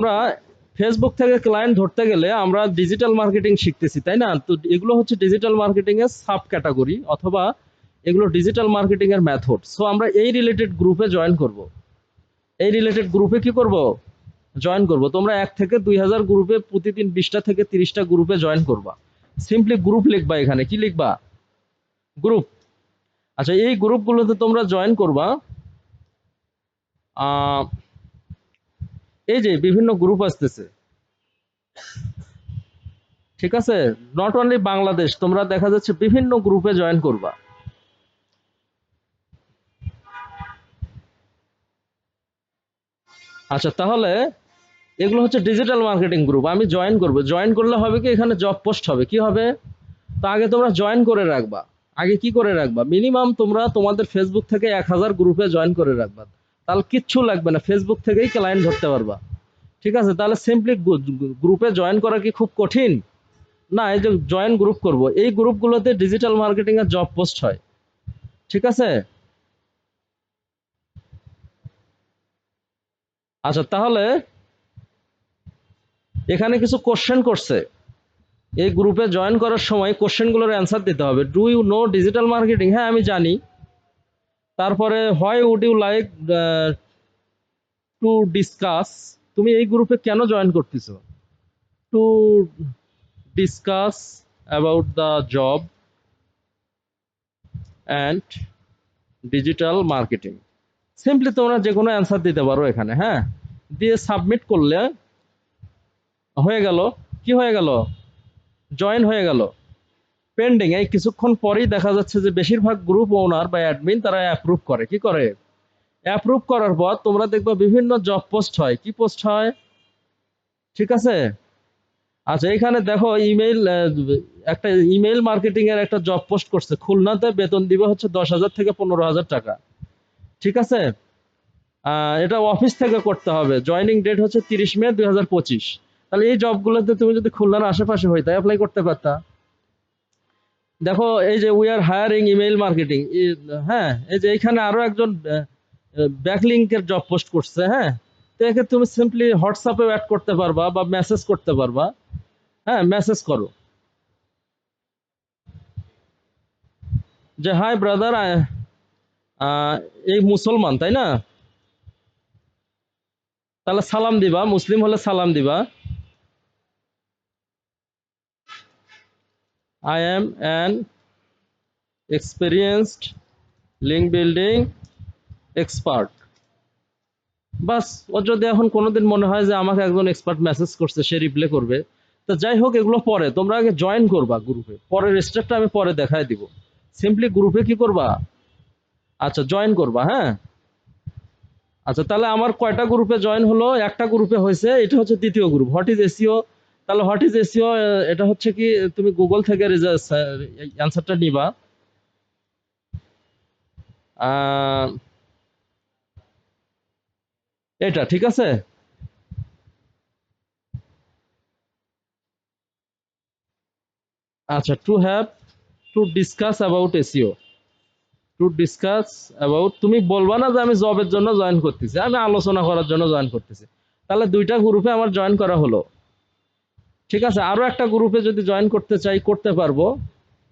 আমরা ফেসবুক থেকে ক্লায়েন্ট ধরতে গেলে আমরা ডিজিটাল মার্কেটিং শিখতেছি, তাই না? তো এগুলো হচ্ছে ডিজিটাল মার্কেটিং এর সাব ক্যাটাগরি, অথবা এগুলো ডিজিটাল মার্কেটিং এর মেথড। সো আমরা এই রিলেটেড গ্রুপে জয়েন করব। এই রিলেটেড গ্রুপে কি করব? জয়েন করব। তোমরা 1 থেকে 2000 গ্রুপে প্রতিদিন 20টা থেকে 30টা গ্রুপে জয়েন করবা। সিম্পলি গ্রুপ লিখবা, এখানে কি লিখবা? গ্রুপ। আচ্ছা, এই গ্রুপগুলোতে তোমরা জয়েন করবা। এই যে বিভিন্ন গ্রুপ আসতেছে, ঠিক আছে? নট অনলি বাংলাদেশ, তোমরা দেখা যাচ্ছে বিভিন্ন গ্রুপে জয়েন করবা। আচ্ছা, তাহলে এগুলো হচ্ছে ডিজিটাল মার্কেটিং গ্রুপ। আমি জয়েন করব। জয়েন করলে হবে কি, এখানে জব পোস্ট হবে। কি হবে? তো আগে তোমরা জয়েন করে রাখবা। আগে কি করে রাখবা? মিনিমাম তোমরা তোমাদের ফেসবুক থেকে 1000 গ্রুপে জয়েন করে রাখবা। তাহলে কিচ্ছু লাগবে না, ফেসবুক থেকেই ক্লায়েন্ট ধরতে পারবা। ঠিক আছে? তাহলে সিম্পলি গ্রুপে জয়েন করা কি খুব কঠিন? না, এই যে জয়েন গ্রুপ করব, এই গ্রুপগুলোতে ডিজিটাল মার্কেটিং এর জব পোস্ট হয়। ঠিক আছে? আচ্ছা, তাহলে এখানে কিছু কোশ্চেন করছে। এই গ্রুপে জয়েন করার সময় কোশ্চেনগুলোর অ্যান্সার দিতে হবে। Do you know digital marketing? হ্যাঁ, আমি জানি। তারপরে why would you like to discuss? তুমি এই গ্রুপে কেন জয়েন করতেছো? To discuss about the job and digital marketing. Simply তোমরা যে কোনো অ্যান্সার দিতে পারো এখানে, হ্যাঁ। দিয়ে সাবমিট করলে হয়ে গেল। কি হয়ে গেল? জয়েন হয়ে গেল। পেন্ডিং। এই কিছুক্ষণ পরেই দেখা যাচ্ছে যে বেশিরভাগ গ্রুপ ওনার বা অ্যাডমিন তারা অ্যাপ্রুভ করে। কি করে? অ্যাপ্রুভ করার পর তোমরা দেখবা বিভিন্ন জব পোস্ট হয়। কি পোস্ট হয়? ঠিক আছে? আচ্ছা, এখানে দেখো ইমেইল, একটা ইমেইল মার্কেটিং এর একটা জব পোস্ট করছে। খুলনাতে বেতন দিবে হচ্ছে 10,000 থেকে 15,000 টাকা। ঠিক আছে? এটা অফিস থেকে করতে হবে। জয়নিং ডেট হচ্ছে 30 মে 2025। তাহলে এই জবগুলোতে তুমি যদি খুলনার আশেপাশে হইতা অ্যাপ্লাই করতে পারতা। দেখো এই যে we are hiring email marketing. হ্যাঁ, এই যে এখানে আরো একজন ব্যাকলিংকের জব পোস্ট করছে। হ্যাঁ, তো একে তুমি সিম্পলি হোয়াটসঅ্যাপে অ্যাড করতে পারবা বা মেসেজ করতে পারবা। হ্যাঁ, মেসেজ করো যে হাই ব্রাদার, এই মুসলমান, তাই না? তাহলে সালাম দিবা, মুসলিম হলে সালাম দিবা। I am an experienced link building expert. বাস। ওর যদি এখন কোনোদিন মনে হয় যে আমাকে একজন এক্সপার্ট মেসেজ করছে, সে রিপ্লাই করবে। তো যাই হোক, এগুলো পরে, তোমরা আগে জয়েন করবা গ্রুপে। পরের স্টেপটা আমি পরে দেখাই দিব। সিম্পলি গ্রুপে কি করবা? আচ্ছা, জয়েন করবা। হ্যাঁ। আচ্ছা, তাহলে আমার কয়টা গ্রুপে জয়েন হলো? একটা গ্রুপে হয়েছে। এটা হচ্ছে দ্বিতীয় গ্রুপ, হোয়াট ইজ এসইও। তাহলে হোয়াট ইজ এসইও, এটা হচ্ছে কি, তুমি গুগল থেকে অ্যান্সারটা নিবা। এটা ঠিক আছে? আচ্ছা, to have to discuss about SEO. Two discuss about, তুমি বলবা না যে আমি জবের জন্য জয়েন করতেছি, আমি আলোচনা করার জন্য জয়েন করতেছি। তাহলে দুইটা গ্রুপে আমার জয়েন করা হলো। ঠিক আছে? আরো একটা গ্রুপে যদি জয়েন করতে চাই করতে পারবো।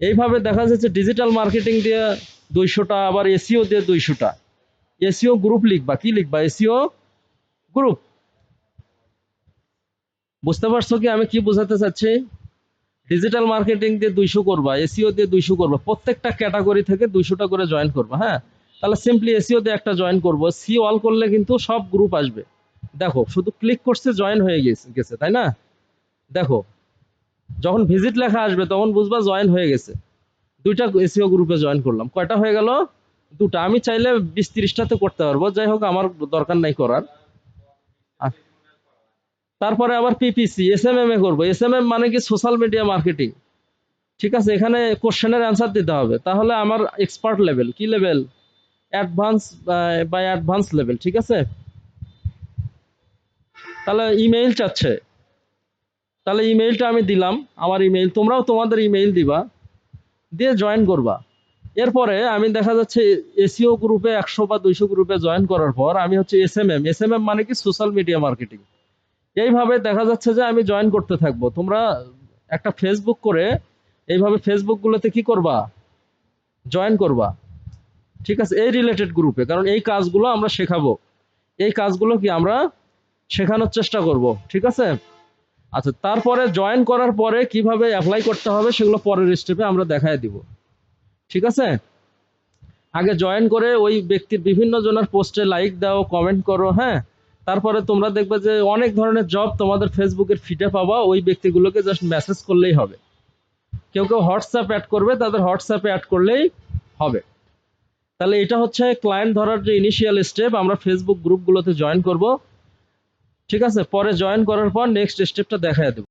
এইভাবে দেখা যাচ্ছে ডিজিটাল মার্কেটিং দিয়ে 200টা, আবার এসইও দিয়ে 200টা। এসইও গ্রুপ লিখবা। কি লিখবা? SEO group. বুঝতে পারছো কি আমি কি বোঝাতে চাচ্ছি? ডিজিটাল মার্কেটিং দিয়ে 200 করবা, এসইও দিয়ে 200 করবা, প্রত্যেকটা ক্যাটাগরি থেকে 200টা করে জয়েন করবা। হ্যাঁ, তাহলে সিম্পলি এসইও দিয়ে একটা জয়েন করব। সি অল করলে কিন্তু সব গ্রুপ আসবে। দেখো, শুধু ক্লিক করছে জয়েন হয়ে গেছে, তাই না? দেখো, যখন ভিজিট লেখা আসবে তখন বুঝবা জয়েন হয়ে গেছে। দুইটা এসইও গ্রুপে জয়েন করলাম। কয়টা হয়ে গেল? দুটা। আমি চাইলে 20-30টাতে করতে পারবো, যাই হোক আমার দরকার নাই করার। তারপরে আবার পিপিসি, এসএমএম এ করবো। এসএমএম মানে কি? Social media marketing. ঠিক আছে? এখানে কোশ্চেনের অ্যান্সার দিতে হবে। তাহলে আমার এক্সপার্ট লেভেল, কি লেভেল? অ্যাডভান্স বা অ্যাডভান্স লেভেল। ঠিক আছে? তাহলে ইমেইল চাচ্ছে। তাহলে ইমেইলটা আমি দিলাম। আমার ইমেইল, তোমরাও তোমাদের ইমেইল দিবা, দিয়ে জয়েন করবা। এরপরে আমি দেখা যাচ্ছে এসইও গ্রুপে 100 বা 200 গ্রুপে জয়েন করার পর আমি হচ্ছে এসএমএম। এসএমএম মানে কি? Social media marketing. এইভাবে দেখা যাচ্ছে যে আমি জয়েন করতে থাকবো। তোমরা একটা ফেসবুক করে এইভাবে ফেসবুক গুলোতে কি করবা, জয়েন করবা। ঠিক আছে, এই রিলেটেড গ্রুপে, কারণ এই কাজগুলো আমরা শেখাবো, এই কাজগুলো কি আমরা শেখানোর চেষ্টা করব। ঠিক আছে। আচ্ছা, তারপরে জয়েন করার পরে কিভাবে অ্যাপ্লাই করতে হবে সেগুলো পরের স্টেপে আমরা দেখায় দিব। ঠিক আছে। আগে জয়েন করে ওই ব্যক্তির বিভিন্ন জনের পোস্টে লাইক দাও, কমেন্ট করো, হ্যাঁ। তারপরে তোমরা দেখবে যে অনেক ধরনের জব তোমাদের ফেসবুকের ফিডে পাবা, ওই ব্যক্তিগুলোকে জাস্ট মেসেজ করলেই হবে। কেউ কেউ হোয়াটসঅ্যাপ অ্যাড করবে, তাদের হোয়াটসঅ্যাপে অ্যাড করলেই হবে। তাহলে এটা হচ্ছে ক্লায়েন্ট ধরার যে ইনিশিয়াল স্টেপ, আমরা ফেসবুক গ্রুপগুলোতে জয়েন করব। ঠিক আছে, পরে জয়েন করার পর নেক্সট স্টেপটা দেখায় দেব।